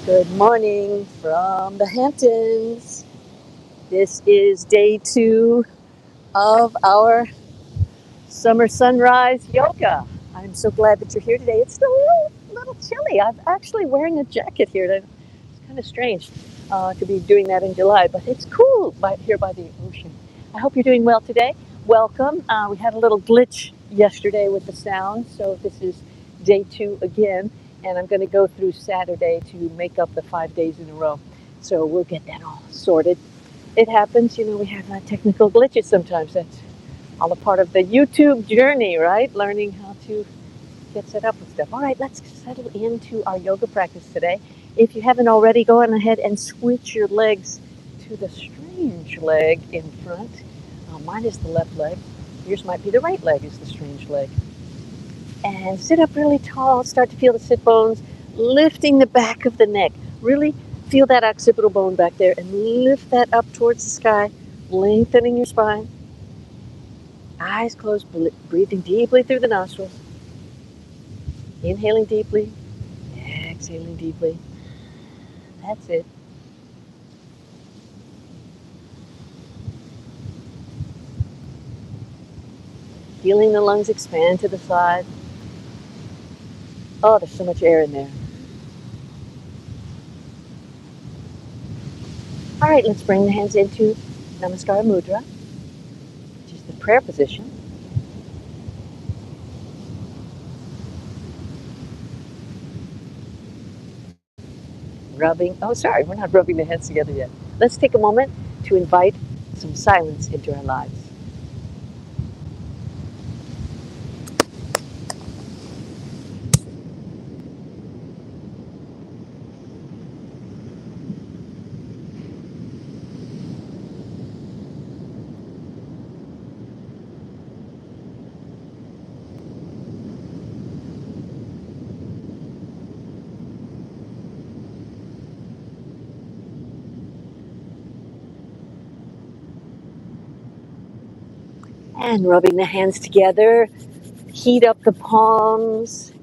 Good morning from the Hamptons. This is day 2 of our summer sunrise yoga. I'm so glad that you're here today. It's still a little chilly. I'm actually wearing a jacket here. It's kind of strange to be doing that in July, but it's cool here by the ocean. I hope you're doing well today. Welcome. We had a little glitch yesterday with the sound, so this is day 2 again, and I'm going to go through Saturday to make up the 5 days in a row. So we'll get that all sorted. It happens, we have technical glitches sometimes. That's all a part of the YouTube journey, right? Learning how to get set up with stuff. All right, let's settle into our yoga practice today. If you haven't already, go on ahead and switch your legs to the strange leg in front. Mine is the left leg. Yours might be the right leg is the strange leg. And sit up really tall. Start to feel the sit bones, lifting the back of the neck. Really feel that occipital bone back there and lift that up towards the sky, lengthening your spine. Eyes closed, breathing deeply through the nostrils. Inhaling deeply, exhaling deeply. That's it. Feeling the lungs expand to the side. Oh, there's so much air in there. All right, let's bring the hands into Namaskar Mudra, which is the prayer position. We're not rubbing the hands together yet. Let's take a moment to invite some silence into our lives. And rubbing the hands together, heat up the palms,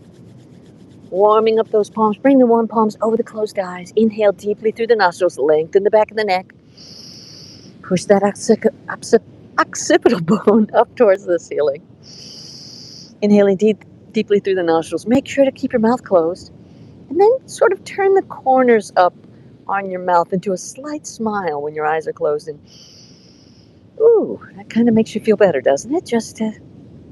warming up those palms. Bring the warm palms over the closed eyes. Inhale deeply through the nostrils, lengthen the back of the neck. Push that occipital bone up towards the ceiling. Inhaling deeply through the nostrils. Make sure to keep your mouth closed. And then sort of turn the corners up on your mouth into a slight smile when your eyes are closed. And ooh, that kind of makes you feel better, doesn't it? Just to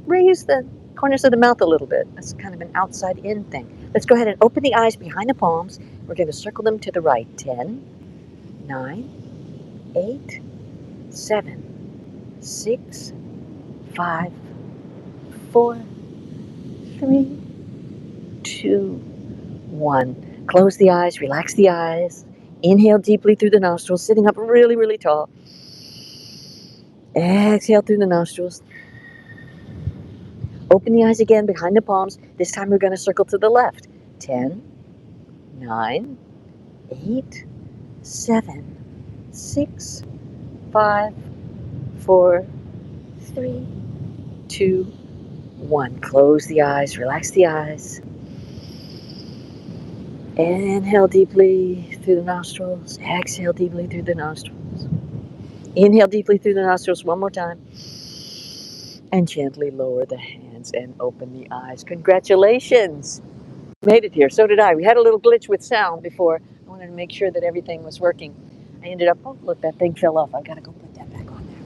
raise the corners of the mouth a little bit. That's kind of an outside-in thing. Let's go ahead and open the eyes behind the palms. We're going to circle them to the right. 10, 9, 8, 7, 6, 5, 4, 3, 2, 1. Close the eyes, relax the eyes. Inhale deeply through the nostrils, sitting up really, really tall. Exhale through the nostrils. Open the eyes again behind the palms. This time we're going to circle to the left. 10, 9, 8, 7, 6, 5, 4, 3, 2, 1. Close the eyes, relax the eyes. Inhale deeply through the nostrils. Exhale deeply through the nostrils. Inhale deeply through the nostrils one more time. And gently lower the hands and open the eyes. Congratulations! Made it here. So did I. We had a little glitch with sound before. I wanted to make sure that everything was working. I ended up, oh, look, that thing fell off. I got to go put that back on there.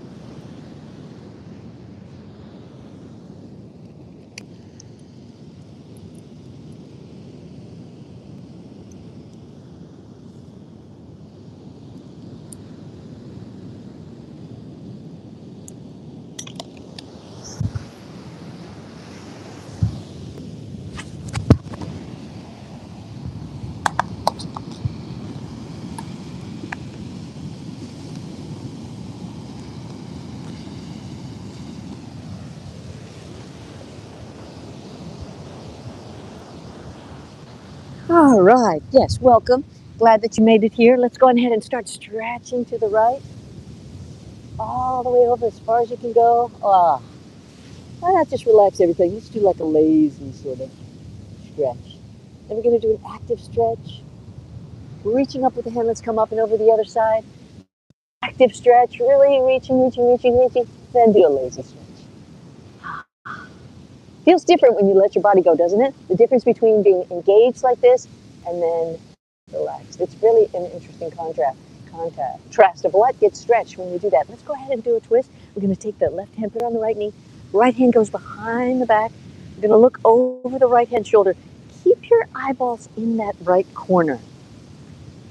All right. Yes, welcome. Glad that you made it here. Let's go ahead and start stretching to the right. All the way over as far as you can go. Why not just relax everything? Let's do like a lazy sort of stretch. Then we're going to do an active stretch. reaching up with the hand. Let's come up and over the other side. Active stretch, really reaching, reaching, reaching, reaching. Then do a lazy stretch. Feels different when you let your body go, doesn't it? The difference between being engaged like this and then relaxed. It's really an interesting contrast of what gets stretched when we do that. Let's go ahead and do a twist. We're going to take the left hand, put it on the right knee. Right hand goes behind the back. We're going to look over the right hand shoulder. Keep your eyeballs in that right corner.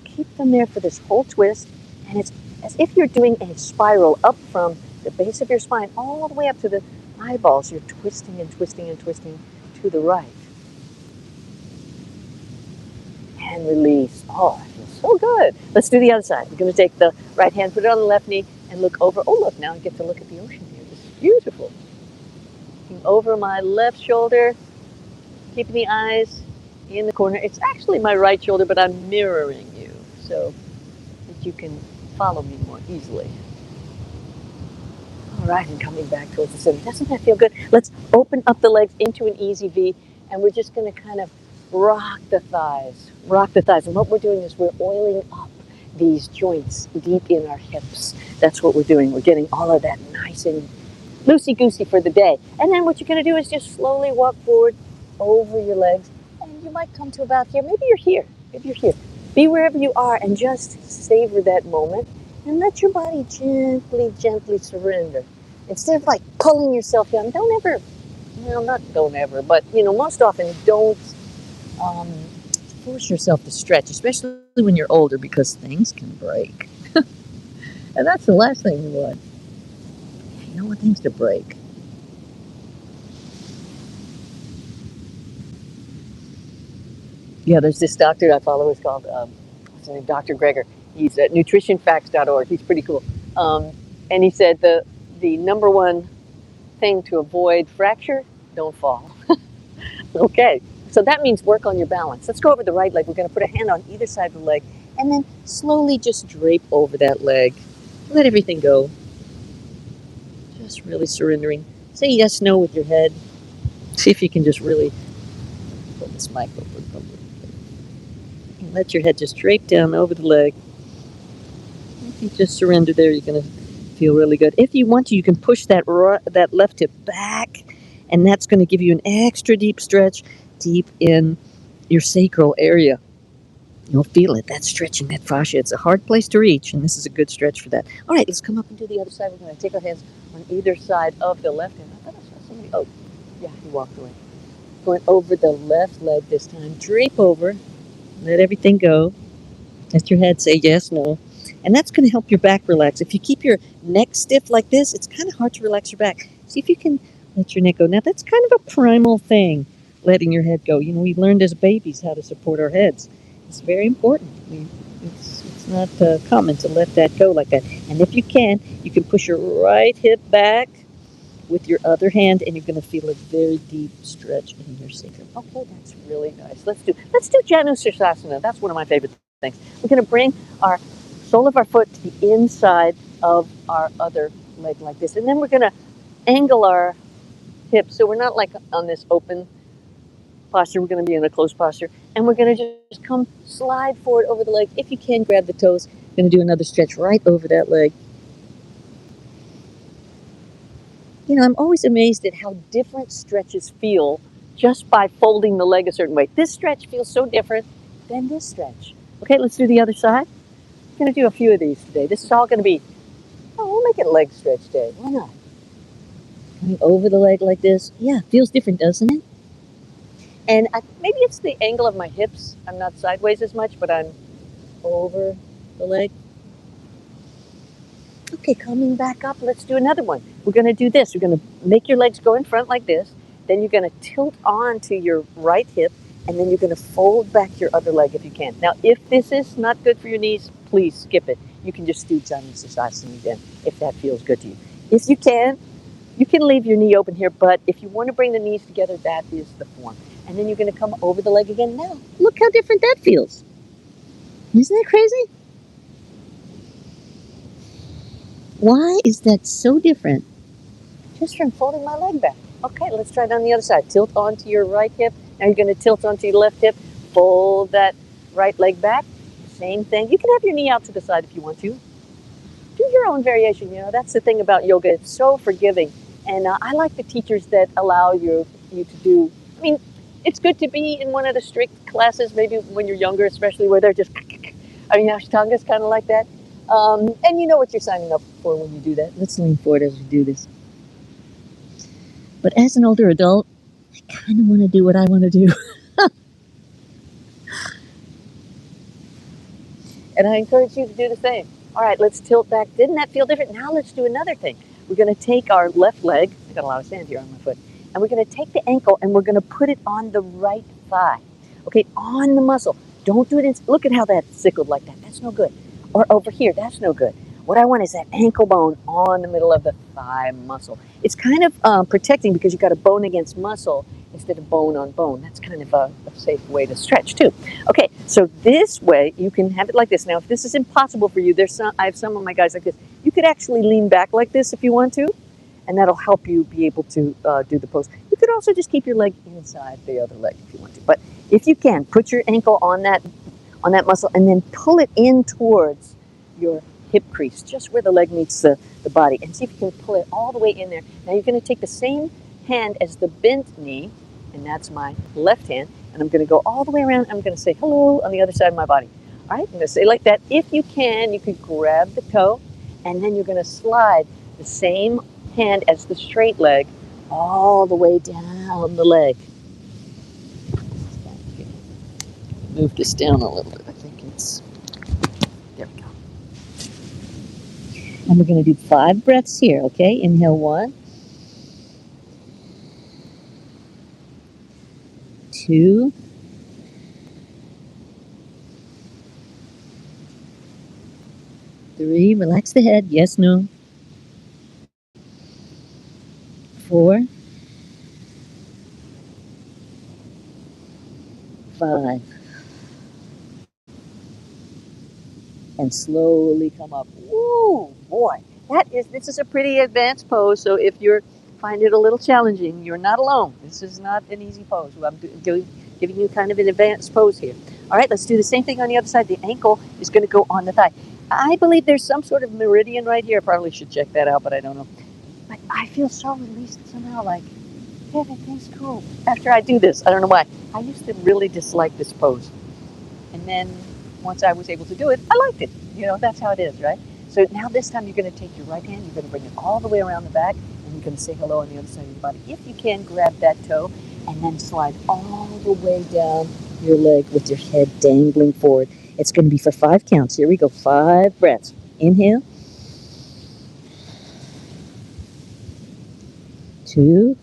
Keep them there for this whole twist. And it's as if you're doing a spiral up from the base of your spine all the way up to the eyeballs. You're twisting and twisting and twisting to the right. And release. Oh, that feels so good. Let's do the other side. We're going to take the right hand, put it on the left knee, and look over. Oh, look, now I get to look at the ocean here. This is beautiful. Looking over my left shoulder, keeping the eyes in the corner. It's actually my right shoulder, but I'm mirroring you so that you can follow me more easily. All right, and coming back towards the center. Doesn't that feel good? Let's open up the legs into an easy V, and we're just going to kind of rock the thighs. Rock the thighs. And what we're doing is we're oiling up these joints deep in our hips. That's what we're doing. We're getting all of that nice and loosey-goosey for the day. And then what you're going to do is just slowly walk forward over your legs, and you might come to about here. Maybe you're here. Maybe you're here. Be wherever you are and just savor that moment and let your body gently, gently surrender. Instead of like pulling yourself down, don't ever, well, not don't ever, but most often don't force yourself to stretch, especially when you're older, because things can break. And that's the last thing you want. You don't want things to break. Yeah, there's this doctor I follow. He's called, what's his name? Dr. Greger. He's at nutritionfacts.org. He's pretty cool. And he said the number one thing to avoid fracture, don't fall. Okay, so that means work on your balance. Let's go over the right leg. We're going to put a hand on either side of the leg and then slowly just drape over that leg. Let everything go. Just really surrendering. Say yes, no with your head. See if you can just really pull this mic over. And let your head just drape down over the leg. If you just surrender there, you're going to feel really good. If you want to, you can push that left hip back, and that's going to give you an extra deep stretch deep in your sacral area. You'll feel it. That's stretching that fascia. It's a hard place to reach, and this is a good stretch for that. All right, let's come up and do the other side. We're going to take our hands on either side of the left hand. I thought I saw somebody. Oh, yeah, he walked away. Going over the left leg this time. Drape over. Let everything go. Let your head say yes, no. And that's going to help your back relax. If you keep your neck stiff like this, it's kind of hard to relax your back. See if you can let your neck go. Now, that's kind of a primal thing, letting your head go. We learned as babies how to support our heads. It's very important. It's not common to let that go like that. And if you can push your right hip back with your other hand, and you're going to feel a very deep stretch in your sacrum. Okay, that's really nice. Let's do Janu Sirsasana. That's one of my favorite things. We're going to bring our sole of our foot to the inside of our other leg like this, and then we're going to angle our hips so we're not like on this open posture. We're going to be in a closed posture, and we're going to just come slide forward over the leg. If you can, grab the toes. We're going to do another stretch right over that leg. I'm always amazed at how different stretches feel just by folding the leg a certain way. This stretch feels so different than this stretch. Okay, let's do the other side. We're going to do a few of these today. This is all going to be, we'll make it leg stretch day. Why not? Coming over the leg like this. Yeah, feels different, doesn't it? And maybe it's the angle of my hips. I'm not sideways as much, but I'm over the leg. Okay, coming back up, let's do another one. We're going to do this. You're going to make your legs go in front like this. Then you're going to tilt on to your right hip, and then you're going to fold back your other leg if you can. Now, if this is not good for your knees, please skip it. You can just do Janu Sirsasana again if that feels good to you. If you can leave your knee open here, but if you want to bring the knees together, that is the form. And then you're going to come over the leg again. Now, look how different that feels. Isn't that crazy? Why is that so different? Just from folding my leg back. Okay, let's try it on the other side. Tilt onto your right hip. Now you're going to tilt onto your left hip. Fold that right leg back. Same thing. You can have your knee out to the side if you want to. Do your own variation. You know, that's the thing about yoga. It's so forgiving. And I like the teachers that allow you to do. I mean, it's good to be in one of the strict classes, maybe when you're younger, especially where they're just. I mean, Ashtanga is kind of like that. And you know what you're signing up for when you do that. Let's lean forward as we do this. But as an older adult, I kind of want to do what I want to do. And I encourage you to do the same. All right, let's tilt back. Didn't that feel different? Now let's do another thing. We're going to take our left leg. I got a lot of sand here on my foot. And we're going to take the ankle and we're going to put it on the right thigh. Okay, on the muscle. Don't do it in, look at how that's sickled like that. That's no good. Or over here, that's no good. What I want is that ankle bone on the middle of the thigh muscle. It's kind of protecting because you've got a bone against muscle instead of bone on bone. That's kind of a safe way to stretch too. Okay, so this way you can have it like this. Now, if this is impossible for you, I have some of my guys like this. You could actually lean back like this if you want to, and that'll help you be able to do the pose. You could also just keep your leg inside the other leg if you want to. But if you can, put your ankle on that muscle and then pull it in towards your hip crease, just where the leg meets the body, and see if you can pull it all the way in there. Now you're going to take the same hand as the bent knee, and that's my left hand, and I'm going to go all the way around. I'm going to say hello on the other side of my body. All right, I'm going to say like that. If you can, you could grab the toe, and then you're going to slide the same hand as the straight leg all the way down the leg. Move this down a little bit. I think it's, there we go. And we're going to do 5 breaths here, okay? Inhale 1, 2, 3, relax the head, yes, no. 4, 5. And slowly come up. Woo, boy, this is a pretty advanced pose, so if you find it a little challenging, you're not alone. This is not an easy pose. I'm giving you kind of an advanced pose here. All right, let's do the same thing on the other side. The ankle is going to go on the thigh. I believe there's some sort of meridian right here. I probably should check that out, but I don't know. But I feel so released somehow, like, yeah, everything's cool. After I do this, I don't know why. I used to really dislike this pose. And then once I was able to do it, I liked it. You know, that's how it is, right? So now this time you're going to take your right hand, you're going to bring it all the way around the back, and you're going to say hello on the other side of your body. If you can, grab that toe, and then slide all the way down your leg with your head dangling forward. It's going to be for 5 counts. Here we go. 5 breaths. Inhale. 2.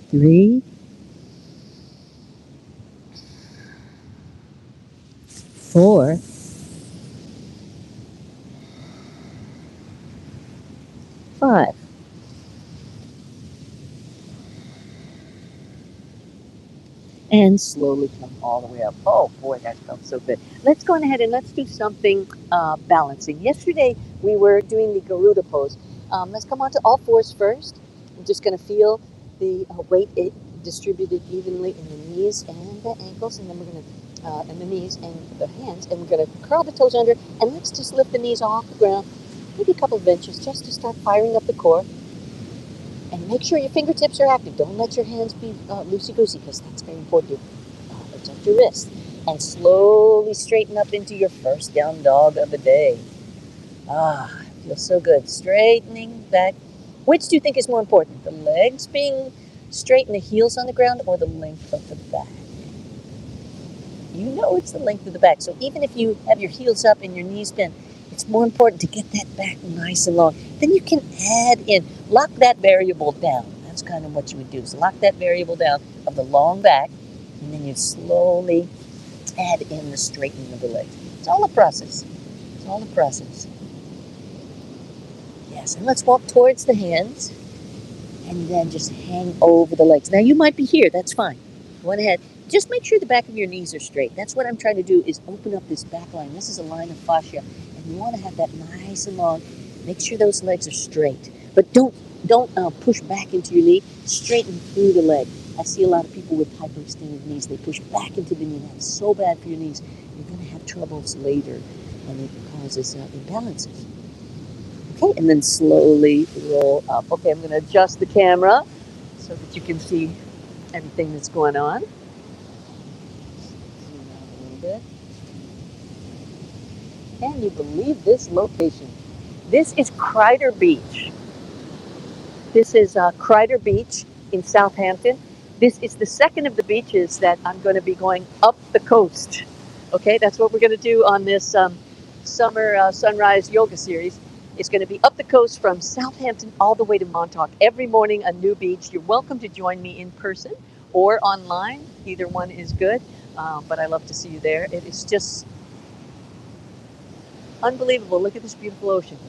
3. 4. 5. And slowly come all the way up. Oh boy, that felt so good. Let's go ahead and let's do something balancing. Yesterday we were doing the Garuda pose. Let's come on to all 4s first. I'm just going to feel the weight distributed evenly in the knees and the ankles, and then we're going to, and the knees and the hands, and we're going to curl the toes under, and let's just lift the knees off the ground, maybe a couple of inches, just to start firing up the core. And make sure your fingertips are active. Don't let your hands be loosey-goosey, because that's very important to protect your wrists. And slowly straighten up into your first down dog of the day. Feels so good. Straightening back. Which do you think is more important? The legs being straight and the heels on the ground, or the length of the back? You know it's the length of the back. So even if you have your heels up and your knees bent, it's more important to get that back nice and long. Then you can add in, lock that variable down. That's kind of what you would do. So lock that variable down of the long back, and then you slowly add in the straightening of the legs. It's all a process. It's all a process. Yes, and let's walk towards the hands, and then just hang over the legs. Now you might be here, that's fine. Go ahead. Just make sure the back of your knees are straight. That's what I'm trying to do, is open up this back line. This is a line of fascia, and you want to have that nice and long. Make sure those legs are straight, but don't push back into your knee. Straighten through the leg, I see a lot of people with hyperextended knees. They push back into the knee. That's so bad for your knees. You're going to have troubles later, and it causes imbalances. Okay, and then slowly roll up. Okay, I'm going to adjust the camera so that you can see everything that's going on. Zoom out a little bit. Can you believe this location? This is CRYDER Beach. This is CRYDER Beach in Southampton. This is the second of the beaches that I'm going to be going up the coast. Okay, that's what we're going to do on this summer sunrise yoga series. It's going to be up the coast from Southampton all the way to Montauk. Every morning, a new beach. You're welcome to join me in person or online. Either one is good, but I love to see you there. It is just unbelievable. Look at this beautiful ocean.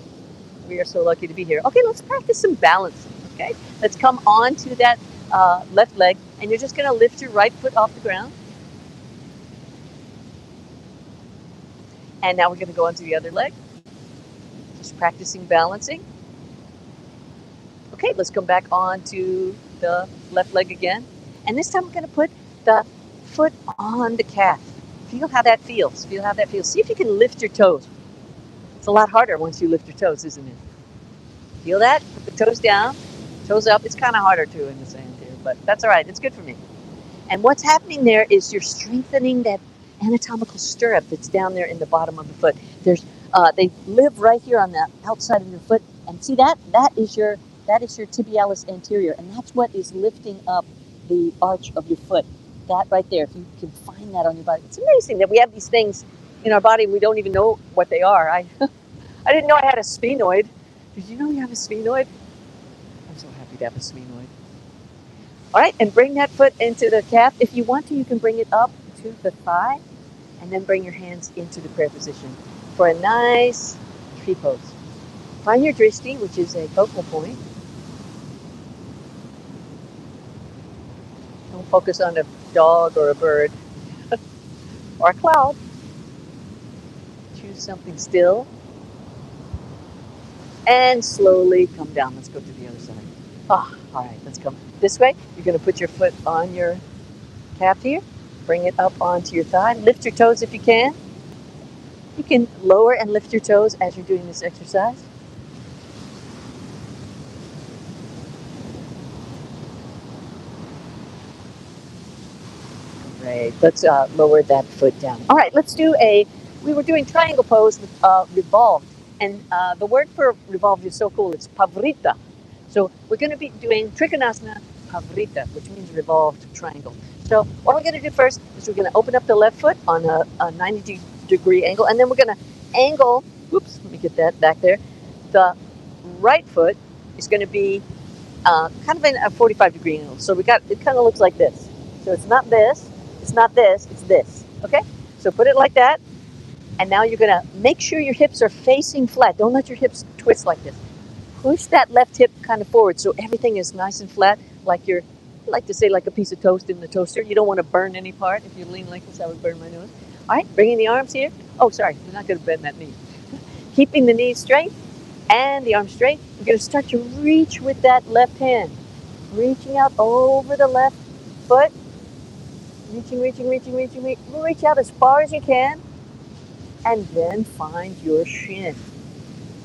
We are so lucky to be here. Okay, let's practice some balancing. Okay, let's come on to that left leg, and you're just going to lift your right foot off the ground. And now we're going to go onto the other leg. Just practicing balancing. Okay, let's come back onto the left leg again. And this time we're going to put the foot on the calf. Feel how that feels. Feel how that feels. See if you can lift your toes. It's a lot harder once you lift your toes, isn't it? Feel that? Put the toes down, toes up. It's kind of harder too in the sand here, but that's all right. It's good for me. And what's happening there is you're strengthening that anatomical stirrup that's down there in the bottom of the foot. They live right here on the outside of your foot, and see that? That is your tibialis anterior, and that's what is lifting up the arch of your foot. That right there. If you can find that on your body, it's amazing that we have these things in our body. We don't even know what they are. I didn't know I had a sphenoid. Did you know you have a sphenoid? I'm so happy to have a sphenoid. All right, and bring that foot into the calf. If you want to, you can bring it up to the thigh, and then bring your hands into the prayer position for a nice tree pose. Find your drishti, which is a focal point. Don't focus on a dog or a bird or a cloud. Choose something still. And slowly come down. Let's go to the other side. All right, let's come this way. You're going to put your foot on your calf here. Bring it up onto your thigh. Lift your toes if you can. You can lower and lift your toes as you're doing this exercise. Great. Let's lower that foot down. All right, we were doing triangle pose with revolve. And the word for revolve is so cool. It's pavrita. So we're going to be doing Trikonasana pavrita, which means revolved triangle. So what we're going to do first is we're going to open up the left foot on a 90-degree angle, and then we're going to angle. Whoops, let me get that back there. The right foot is going to be kind of in a 45-degree angle. So it kind of looks like this. So it's not this, it's not this, it's this. Okay? So put it like that. And now you're going to make sure your hips are facing flat. Don't let your hips twist like this. Push that left hip kind of forward so everything is nice and flat, like I like to say like a piece of toast in the toaster. You don't want to burn any part. If you lean like this, I would burn my nose. All right, bringing the arms here. Oh, sorry, we're not going to bend that knee. Keeping the knees straight and the arms straight. We're going to start to reach with that left hand. Reaching out over the left foot. Reach out as far as you can. And then find your shin.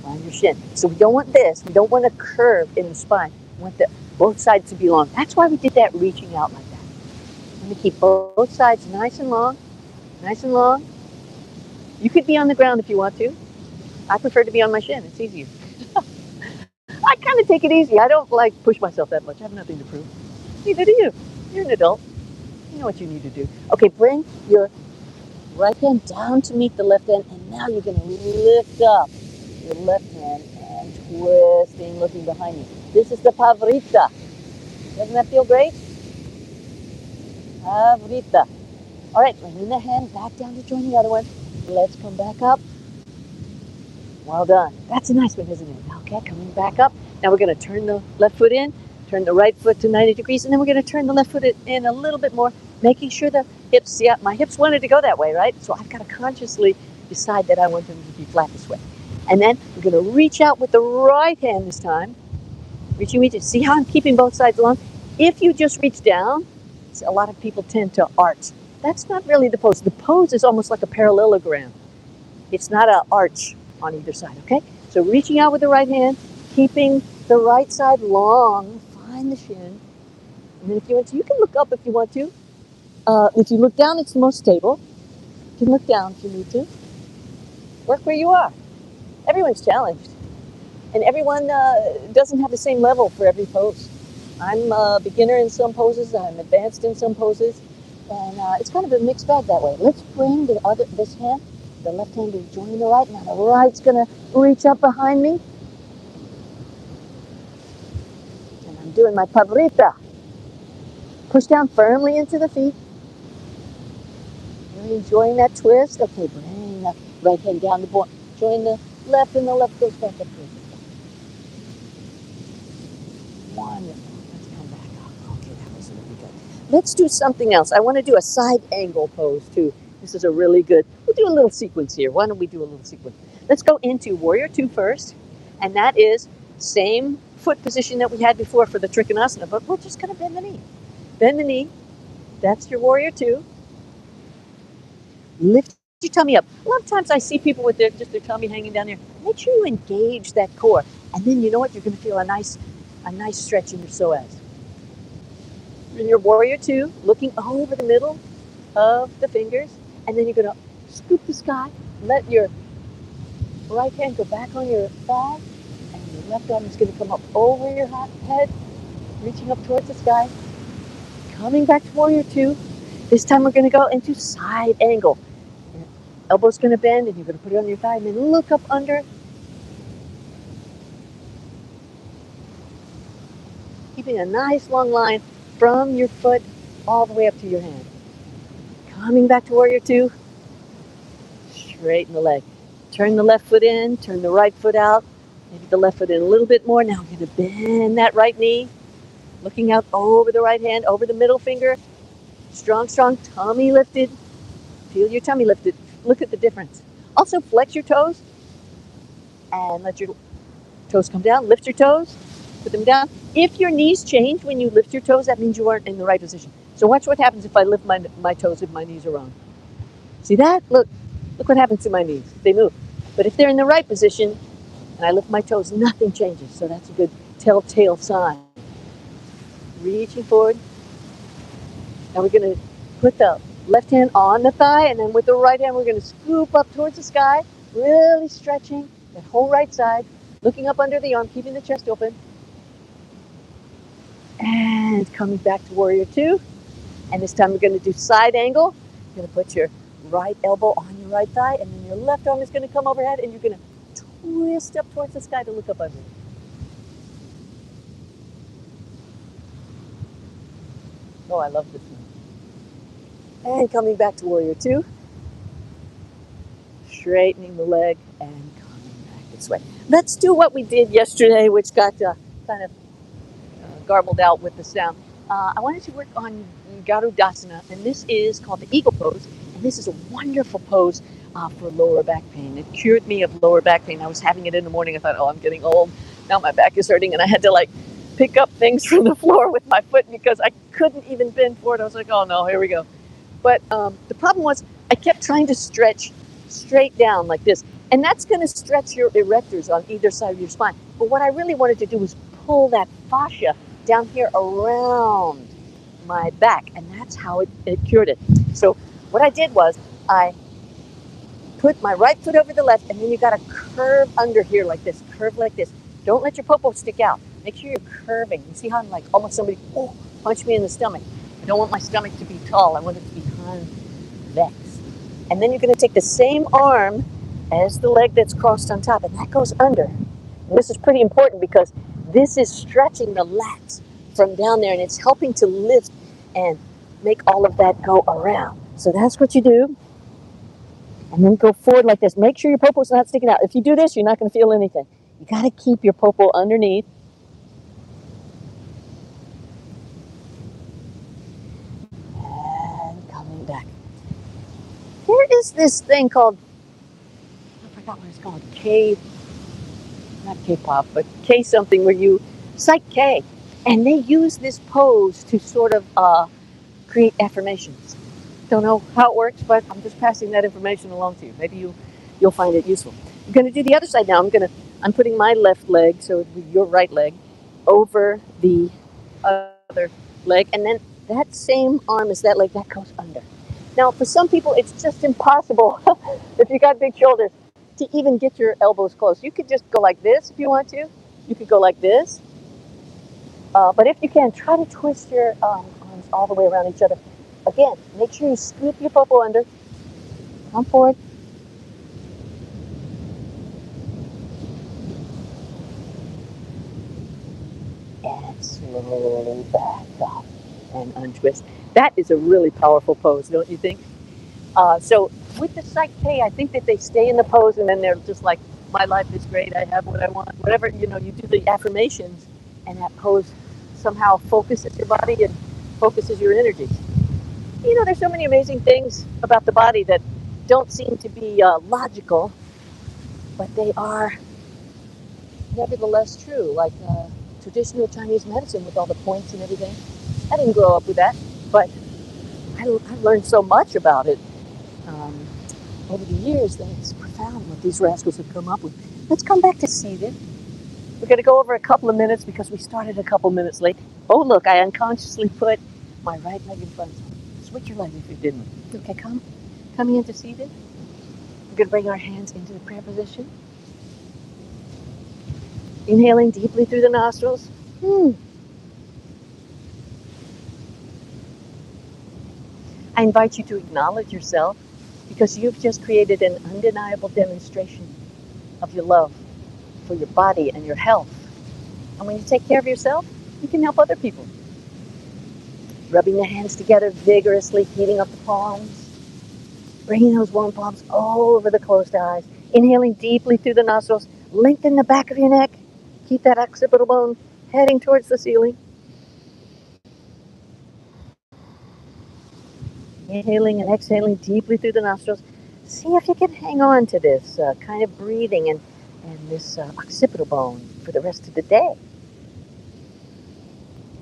Find your shin. So we don't want this. We don't want a curve in the spine. We want both sides to be long. That's why we did that reaching out like that. I'm going to keep both sides nice and long. Nice and long. You could be on the ground if you want to. I prefer to be on my shin. It's easier. I kind of take it easy. I don't like push myself that much. I have nothing to prove. Neither do you. You're an adult. You know what you need to do. Okay, bring your right hand down to meet the left hand, and now you're going to lift up your left hand and twisting, looking behind you. This is the pavrita. Doesn't that feel great? Pavrita. All right, bring the hand back down to join the other one. Let's come back up. Well done. That's a nice one, isn't it? Okay, coming back up. Now we're going to turn the left foot in, turn the right foot to 90 degrees, and then we're going to turn the left foot in a little bit more, making sure the hips, yeah, my hips wanted to go that way, right? So I've got to consciously decide that I want them to be flat this way. And then we're going to reach out with the right hand this time. Reaching. See how I'm keeping both sides long? If you just reach down, a lot of people tend to arch. That's not really the pose. The pose is almost like a parallelogram. It's not an arch on either side, okay? So reaching out with the right hand, keeping the right side long, find the shin. And then if you want to, you can look up if you want to. If you look down, it's the most stable. You can look down if you need to. Work where you are. Everyone's challenged. And everyone doesn't have the same level for every pose. I'm a beginner in some poses, I'm advanced in some poses, and it's kind of a mixed bag that way. Let's bring this hand, the left hand is joining the right, now the right's gonna reach up behind me. And I'm doing my pabrita. Push down firmly into the feet. Really enjoying that twist. Okay, bring the right hand down the board. Join the left and the left goes back up towards the sky. Wonderful. Let's come back up. Okay, that was really good. Let's do something else. I want to do a side angle pose too. This is a really good, we'll do a little sequence here. Why don't we do a little sequence? Let's go into Warrior Two first, and that is same foot position that we had before for the Trikonasana, but we're just going to bend the knee. Bend the knee. That's your Warrior Two. Lift your tummy up. A lot of times I see people with their tummy hanging down there. Make sure you engage that core, and then you know what? You're going to feel a nice stretch in your psoas. In your Warrior Two, looking over the middle of the fingers, and then you're going to scoop the sky. Let your right hand go back on your thigh, and your left arm is going to come up over your head, reaching up towards the sky. Coming back to Warrior Two. This time we're going to go into side angle. Your elbow's going to bend, and you're going to put it on your thigh, and then look up under. Keeping a nice long line from your foot all the way up to your hand. Coming back to Warrior Two. Straighten the leg. Turn the left foot in, turn the right foot out. Maybe the left foot in a little bit more. Now we're going to bend that right knee. Looking out over the right hand, over the middle finger. Strong, strong, tummy lifted. Feel your tummy lifted. Look at the difference. Also flex your toes and let your toes come down. Lift your toes, put them down. If your knees change when you lift your toes, that means you aren't in the right position. So watch what happens if I lift my toes if my knees are wrong. See that? Look what happens to my knees. They move. But if they're in the right position and I lift my toes, nothing changes. So that's a good telltale sign. Reaching forward. Now we're going to put the left hand on the thigh, and then with the right hand we're going to scoop up towards the sky, really stretching that whole right side, looking up under the arm, keeping the chest open. And coming back to Warrior Two. And this time we're going to do side angle. You're going to put your right elbow on your right thigh, and then your left arm is going to come overhead, and you're going to twist up towards the sky to look up under. Oh, I love this one. And coming back to Warrior Two. Straightening the leg and coming back this way. Let's do what we did yesterday, which got kind of garbled out with the sound. I wanted to work on Garudasana, and this is called the Eagle Pose, and this is a wonderful pose for lower back pain. It cured me of lower back pain. I was having it in the morning. I thought, oh, I'm getting old. Now my back is hurting, and I had to pick up things from the floor with my foot because I couldn't even bend forward. I was like, oh no, here we go. But the problem was I kept trying to stretch straight down like this, and that's going to stretch your erectors on either side of your spine. But what I really wanted to do was pull that fascia down here around my back, and that's how it cured it. So what I did was I put my right foot over the left, and then you got to curve under here like this, curve like this. Don't let your popo stick out. Make sure you're curving. You see how I'm like almost somebody punch me in the stomach. I don't want my stomach to be tall. I want it to be convex. And then you're going to take the same arm as the leg that's crossed on top, and that goes under. And this is pretty important because this is stretching the lats from down there, and it's helping to lift and make all of that go around. So that's what you do. And then go forward like this. Make sure your popo's not sticking out. If you do this, you're not going to feel anything. You got to keep your popo underneath. And coming back. There is this thing called, I forgot what it's called, not K-pop, but K something where you, Psych K. And they use this pose to sort of create affirmations. Don't know how it works, but I'm just passing that information along to you. Maybe you'll find it useful. I'm going to do the other side now. I'm putting my left leg, so it would be your right leg, over the other leg, and then that same arm is that leg that goes under. Now, for some people, it's just impossible if you got big shoulders to even get your elbows close. You could just go like this if you want to. You could go like this. But if you can, try to twist your arms all the way around each other. Again, make sure you scoop your popo under. Come forward. And slowly back up and untwist. That is a really powerful pose, don't you think? So with the Psych K, I think that they stay in the pose and then they're just like, my life is great, I have what I want, whatever, you do the affirmations and that pose somehow focuses your body and focuses your energy. There's so many amazing things about the body that don't seem to be logical, but they are nevertheless true, like traditional Chinese medicine with all the points and everything. I didn't grow up with that, but I learned so much about it um, over the years that it's profound what these rascals have come up with. Let's come back to seated. We're going to go over a couple of minutes because we started a couple minutes late. Oh, look, I unconsciously put my right leg in front. Switch your leg if you didn't. Okay, coming into seated. We're going to bring our hands into the prayer position. Inhaling deeply through the nostrils. I invite you to acknowledge yourself because you've just created an undeniable demonstration of your love for your body and your health. And when you take care of yourself, you can help other people. Rubbing the hands together vigorously, heating up the palms, bringing those warm palms over the closed eyes. Inhaling deeply through the nostrils, lengthen the back of your neck. Keep that occipital bone heading towards the ceiling. Inhaling and exhaling deeply through the nostrils. See if you can hang on to this kind of breathing and this occipital bone for the rest of the day.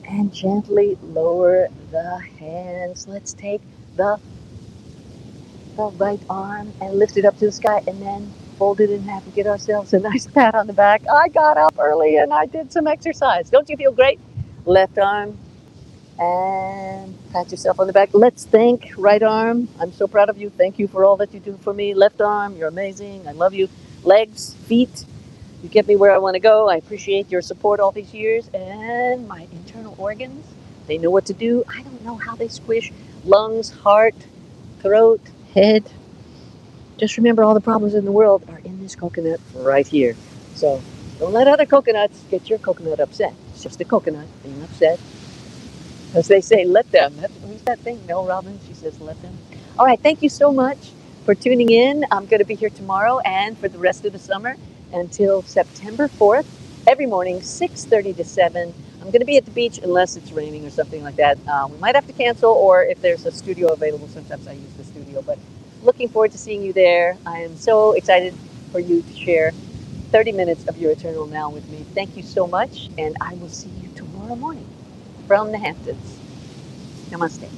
And gently lower the hands. Let's take the right arm and lift it up to the sky and then fold it in half and get ourselves a nice pat on the back. I got up early and I did some exercise. Don't you feel great? Left arm and pat yourself on the back. Let's thank right arm. I'm so proud of you. Thank you for all that you do for me. Left arm, you're amazing. I love you. Legs, feet, you get me where I want to go. I appreciate your support all these years. And my internal organs, they know what to do. I don't know how they squish. Lungs, heart, throat, head. Just remember all the problems in the world are in this coconut right here. So don't let other coconuts get your coconut upset. It's just a coconut being upset. As they say, let them. Who's that thing? Mel Robbins. She says, let them. All right. Thank you so much for tuning in. I'm going to be here tomorrow and for the rest of the summer until September 4th, every morning, 6:30 to 7. I'm going to be at the beach unless it's raining or something like that. We might have to cancel, or if there's a studio available, sometimes I use the studio. But looking forward to seeing you there. I am so excited for you to share 30 minutes of your eternal now with me. Thank you so much, and I will see you tomorrow morning from the Hamptons. Namaste.